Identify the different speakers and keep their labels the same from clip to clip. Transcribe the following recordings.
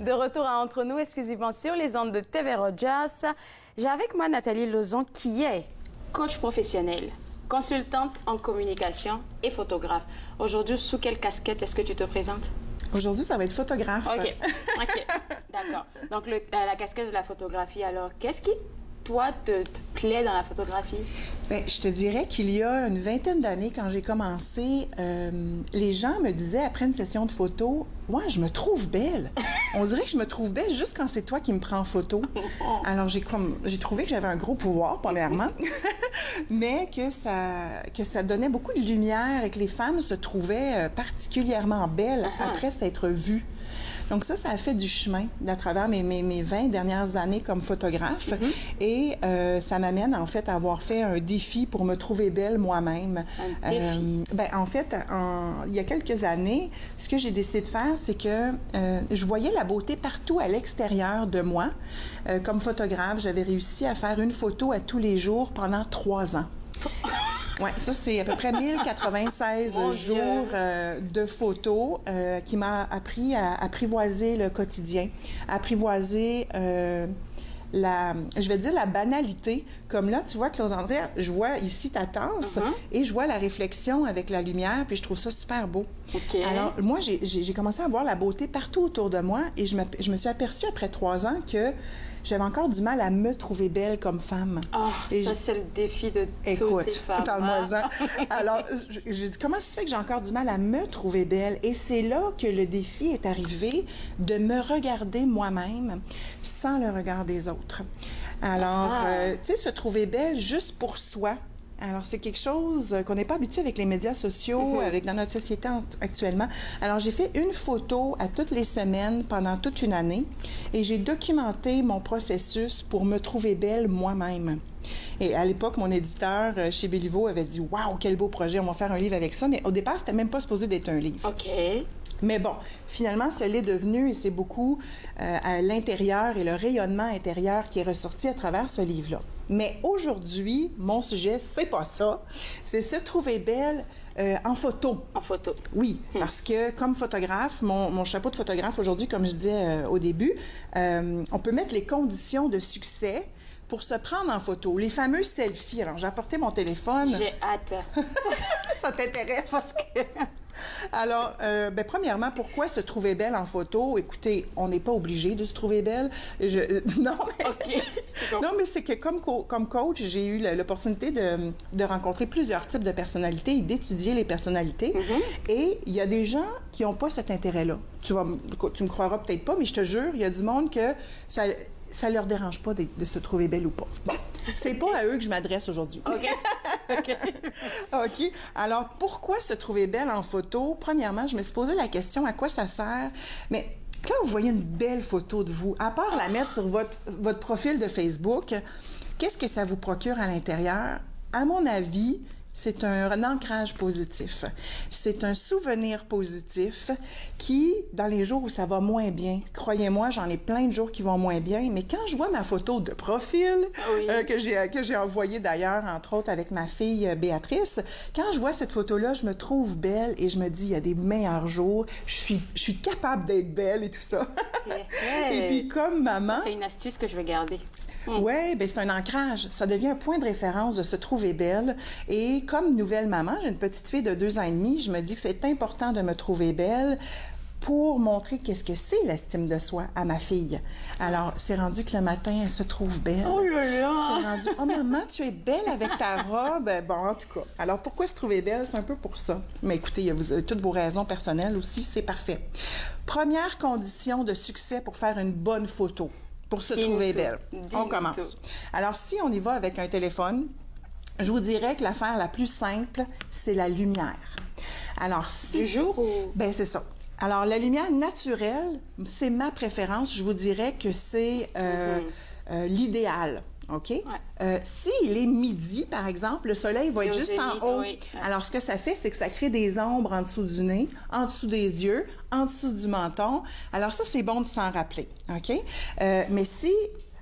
Speaker 1: De retour à Entre nous, exclusivement sur les ondes de TV Rogers. J'ai avec moi Nathalie Lauzon, qui est coach professionnelle, consultante en communication et photographe. Aujourd'hui, sous quelle casquette est-ce que tu te présentes?
Speaker 2: Aujourd'hui, ça va être photographe.
Speaker 1: OK, OK, d'accord. Donc, la casquette de la photographie, alors, qu'est-ce qui, toi, te plaît dans la photographie?
Speaker 2: Bien, je te dirais qu'il y a une vingtaine d'années, quand j'ai commencé, les gens me disaient après une session de photo, « Ouais, je me trouve belle. On dirait que je me trouve belle juste quand c'est toi qui me prends en photo. » Alors, j'ai trouvé que j'avais un gros pouvoir, premièrement, mais que ça donnait beaucoup de lumière et que les femmes se trouvaient particulièrement belles après s'être vues. Donc ça a fait du chemin à travers mes 20 dernières années comme photographe. Et ça m'amène en fait à avoir fait un défi pour me trouver belle moi-même. En fait, il y a quelques années, ce que j'ai décidé de faire, c'est que je voyais la beauté partout à l'extérieur de moi. Comme photographe, j'avais réussi à faire une photo à tous les jours pendant 3 ans. Oui, ça, c'est à peu près 1096 jours de photos qui m'a appris à apprivoiser le quotidien, apprivoiser je vais dire la banalité. Comme là, tu vois, Claude-André, je vois ici ta tasse et je vois la réflexion avec la lumière, puis je trouve ça super beau. Alors, moi, j'ai commencé à voir la beauté partout autour de moi et je me suis aperçue après 3 ans que j'avais encore du mal à me trouver belle comme femme.
Speaker 1: Ça, c'est le défi de toutes les femmes.
Speaker 2: Parle-moi-en. Alors, je dis, comment ça se fait que j'ai encore du mal à me trouver belle? Et c'est là que le défi est arrivé de me regarder moi-même sans le regard des autres. Alors, tu sais, se trouver belle juste pour soi. Alors, c'est quelque chose qu'on n'est pas habitué avec les médias sociaux, dans notre société actuellement. Alors, j'ai fait une photo à toutes les semaines pendant toute une année et j'ai documenté mon processus pour me trouver belle moi-même. Et à l'époque, mon éditeur chez Béliveau avait dit « Wow, quel beau projet, on va faire un livre avec ça ». Mais au départ, c'était même pas supposé d'être un livre.
Speaker 1: OK.
Speaker 2: Mais bon, finalement, ce l'est devenu et c'est beaucoup à l'intérieur et le rayonnement intérieur qui est ressorti à travers ce livre-là. Mais aujourd'hui, mon sujet, c'est pas ça. C'est se trouver belle en photo.
Speaker 1: En photo.
Speaker 2: Oui, parce que comme photographe, mon chapeau de photographe aujourd'hui, comme je disais au début, on peut mettre les conditions de succès pour se prendre en photo. Les fameux selfies. Alors, j'ai apporté mon téléphone.
Speaker 1: J'ai hâte.
Speaker 2: Ça t'intéresse? Alors, premièrement, pourquoi se trouver belle en photo? Écoutez, on n'est pas obligé de se trouver belle. Non, mais c'est que comme coach, j'ai eu l'opportunité de rencontrer plusieurs types de personnalités et d'étudier les personnalités. Et il y a des gens qui n'ont pas cet intérêt-là. Tu me croiras peut-être pas, mais je te jure, il y a du monde que ça leur dérange pas de se trouver belle ou pas. Bon, c'est pas à eux que je m'adresse aujourd'hui. OK. Alors, pourquoi se trouver belle en photo? Premièrement, je me suis posé la question, à quoi ça sert? Mais quand vous voyez une belle photo de vous, à part la mettre sur votre profil de Facebook, qu'est-ce que ça vous procure à l'intérieur? À mon avis, c'est un ancrage positif. C'est un souvenir positif qui, dans les jours où ça va moins bien, croyez-moi, j'en ai plein de jours qui vont moins bien, mais quand je vois ma photo de profil, que j'ai envoyée d'ailleurs, entre autres, avec ma fille Béatrice, quand je vois cette photo-là, je me trouve belle et je me dis, il y a des meilleurs jours, je suis capable d'être belle et tout ça. Et puis, comme maman...
Speaker 1: C'est une astuce que je vais garder.
Speaker 2: Oui, bien c'est un ancrage. Ça devient un point de référence de se trouver belle. Et comme nouvelle maman, j'ai une petite fille de 2 ans et demi, je me dis que c'est important de me trouver belle pour montrer qu'est-ce que c'est l'estime de soi à ma fille. Alors, c'est rendu que le matin, elle se trouve belle.
Speaker 1: Oh là là!
Speaker 2: C'est rendu, oh maman, tu es belle avec ta robe. Bon, en tout cas. Alors, pourquoi se trouver belle? C'est un peu pour ça. Mais écoutez, vous avez toutes vos raisons personnelles aussi, c'est parfait. Première condition de succès pour faire une bonne photo. Pour se trouver belle. On commence. Alors, si on y va avec un téléphone, je vous dirais que l'affaire la plus simple, c'est la lumière. Alors,
Speaker 1: du jour ou...
Speaker 2: Ben, c'est ça. Alors, la lumière naturelle, c'est ma préférence. Je vous dirais que c'est l'idéal. OK? S'il est midi, par exemple, le soleil va être juste en haut. Alors, ce que ça fait, c'est que ça crée des ombres en dessous du nez, en dessous des yeux, en dessous du menton. Alors, ça, c'est bon de s'en rappeler. OK? Mais si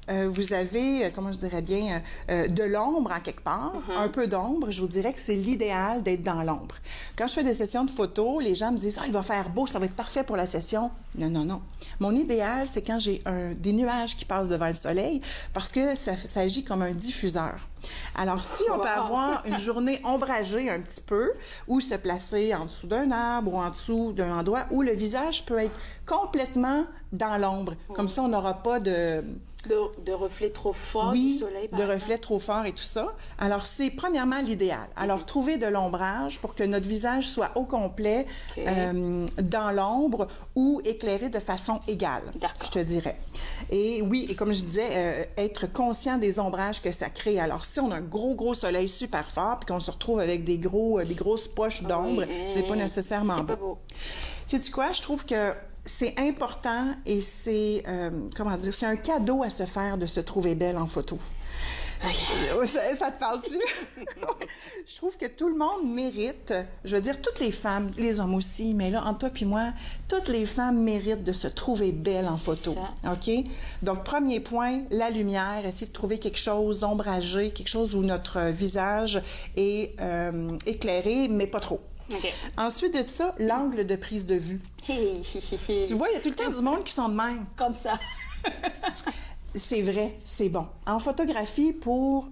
Speaker 2: vous avez, comment je dirais bien, de l'ombre en quelque part, un peu d'ombre, je vous dirais que c'est l'idéal d'être dans l'ombre. Quand je fais des sessions de photos, les gens me disent « Ah, il va faire beau, ça va être parfait pour la session. » Non, non, non. Mon idéal, c'est quand j'ai des nuages qui passent devant le soleil parce que ça agit comme un diffuseur. Alors, si on peut avoir une journée ombragée un petit peu ou se placer en dessous d'un arbre ou en dessous d'un endroit où le visage peut être complètement dans l'ombre. Comme ça, on n'aura pas de
Speaker 1: reflets trop forts du soleil, par exemple.
Speaker 2: reflets trop forts et tout ça. Alors, c'est premièrement l'idéal. Alors, trouver de l'ombrage pour que notre visage soit au complet dans l'ombre ou éclairé de façon égale, je te dirais. Et oui, et comme je disais, être conscient des ombrages que ça crée. Alors, si on a un gros soleil super fort puis qu'on se retrouve avec des grosses poches d'ombre, c'est pas nécessairement beau. Sais-tu quoi? Je trouve que c'est important et c'est, comment dire, c'est un cadeau à se faire de se trouver belle en photo. Ça te parle-tu? Je trouve que tout le monde mérite, je veux dire, toutes les femmes, les hommes aussi, mais là, entre toi puis moi, toutes les femmes méritent de se trouver belle en photo. OK? Donc, premier point, la lumière, essayer de trouver quelque chose d'ombragé, quelque chose où notre visage est éclairé, mais pas trop.
Speaker 1: Okay.
Speaker 2: Ensuite de ça, l'angle de prise de vue. Tu vois, il y a tout le temps du monde qui sont de même.
Speaker 1: Comme ça.
Speaker 2: C'est vrai, c'est bon. En photographie, pour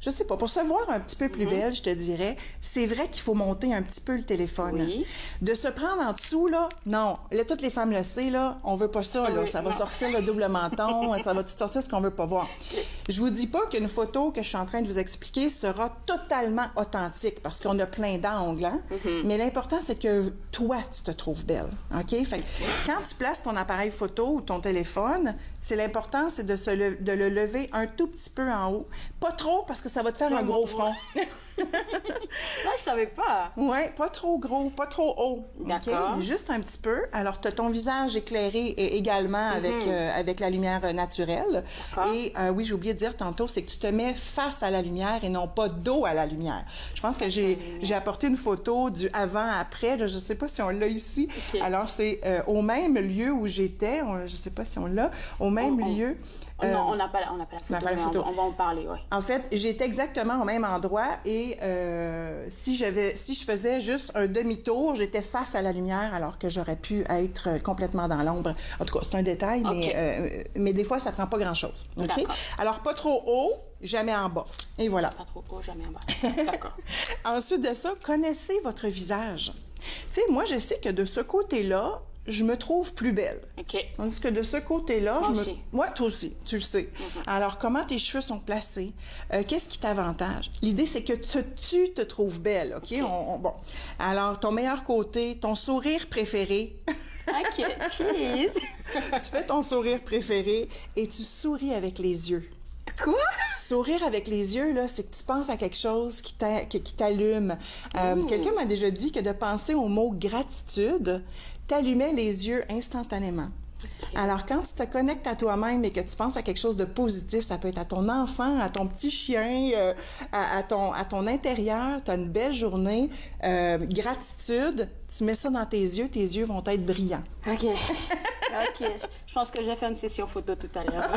Speaker 2: je sais pas, pour se voir un petit peu plus belle, je te dirais, c'est vrai qu'il faut monter un petit peu le téléphone.
Speaker 1: Oui.
Speaker 2: De se prendre en dessous, là, non. Là, toutes les femmes le savent, là, on veut pas ça, là. Ça va sortir le double menton, ça va tout sortir ce qu'on veut pas voir. Je vous dis pas qu'une photo que je suis en train de vous expliquer sera totalement authentique, parce qu'on a plein d'angles, hein? Mais l'important, c'est que toi, tu te trouves belle, OK? Fait que quand tu places ton appareil photo ou ton téléphone, c'est l'important, c'est de le lever un tout petit peu en haut. Pas trop, parce que ça va te faire un gros front.
Speaker 1: Ça, je savais pas.
Speaker 2: Oui, pas trop gros, pas trop haut.
Speaker 1: D'accord.
Speaker 2: Okay? Juste un petit peu. Alors, tu as ton visage éclairé également avec la lumière naturelle. Et oui, j'ai oublié de dire tantôt, c'est que tu te mets face à la lumière et non pas dos à la lumière. Je pense que j'ai apporté une photo du avant-après. Je ne sais pas si on l'a ici. Alors, c'est au même lieu où j'étais. Je ne sais pas si on l'a. Au même lieu.
Speaker 1: Non, on n'a pas la photo, on va en parler, oui.
Speaker 2: En fait, j'étais exactement au même endroit et si je faisais juste un demi-tour, j'étais face à la lumière alors que j'aurais pu être complètement dans l'ombre. En tout cas, c'est un détail, mais des fois, ça prend pas grand-chose. OK? Alors, pas trop haut, jamais en bas. Et voilà.
Speaker 1: Pas trop haut, jamais en bas. D'accord.
Speaker 2: Ensuite de ça, connaissez votre visage. Tu sais, moi, je sais que de ce côté-là, je me trouve plus belle.
Speaker 1: OK.
Speaker 2: Tandis que de ce côté-là,
Speaker 1: aussi.
Speaker 2: Ouais, toi aussi, tu le sais. Alors, comment tes cheveux sont placés? Qu'est-ce qui t'avantage? L'idée, c'est que tu te trouves belle, OK? Bon. Alors, ton meilleur côté, ton sourire préféré.
Speaker 1: OK, cheese!
Speaker 2: Tu fais ton sourire préféré et tu souris avec les yeux.
Speaker 1: Quoi?
Speaker 2: Sourire avec les yeux, là, c'est que tu penses à quelque chose qui t'allume. Quelqu'un m'a déjà dit que de penser au mot gratitude t'allumait les yeux instantanément. Alors, quand tu te connectes à toi-même et que tu penses à quelque chose de positif, ça peut être à ton enfant, à ton petit chien, à ton intérieur, tu as une belle journée, gratitude, tu mets ça dans tes yeux vont être brillants.
Speaker 1: OK. OK. Je pense que je vais faire une session photo tout à l'heure.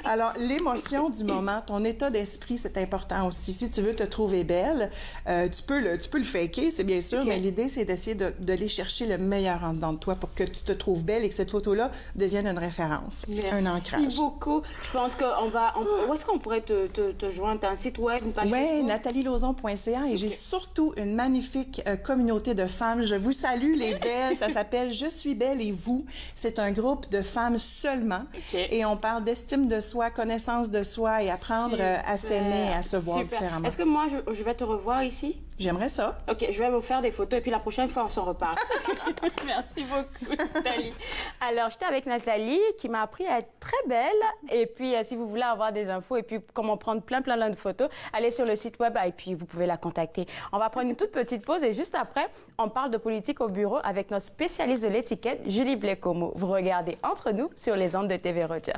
Speaker 2: Alors, l'émotion du moment, ton état d'esprit, c'est important aussi. Si tu veux te trouver belle, tu peux le faker, c'est bien sûr, mais l'idée, c'est d'essayer d'aller chercher le meilleur en dedans de toi pour que tu te trouves belle et que cette photo-là devienne une référence, un ancrage.
Speaker 1: Merci beaucoup. Je pense qu'on va... Où est-ce qu'on pourrait te joindre? T'as un site web, une page Facebook?
Speaker 2: Oui, natalielozon.ca et j'ai surtout une magnifique communauté de femmes. Je vous salue, les belles. Ça s'appelle « Je suis belle et vous ». C'est un groupe de femmes seulement. Et on parle d'estime de soi, connaissance de soi et apprendre à s'aimer, à se voir différemment.
Speaker 1: Est-ce que moi, je vais te revoir ici?
Speaker 2: J'aimerais ça.
Speaker 1: OK, je vais vous faire des photos et puis la prochaine fois, on s'en reparle. Merci beaucoup, Nathalie. Alors, j'étais avec Nathalie qui m'a appris à être très belle. Et puis, si vous voulez avoir des infos et puis comment prendre plein de photos, allez sur le site web et puis vous pouvez la contacter. On va prendre une toute petite pause et juste après, on parle de politique au bureau avec notre spécialiste de l'étiquette, Julie Blecomo. Vous regardez Entre nous sur les ondes de TV Rogers.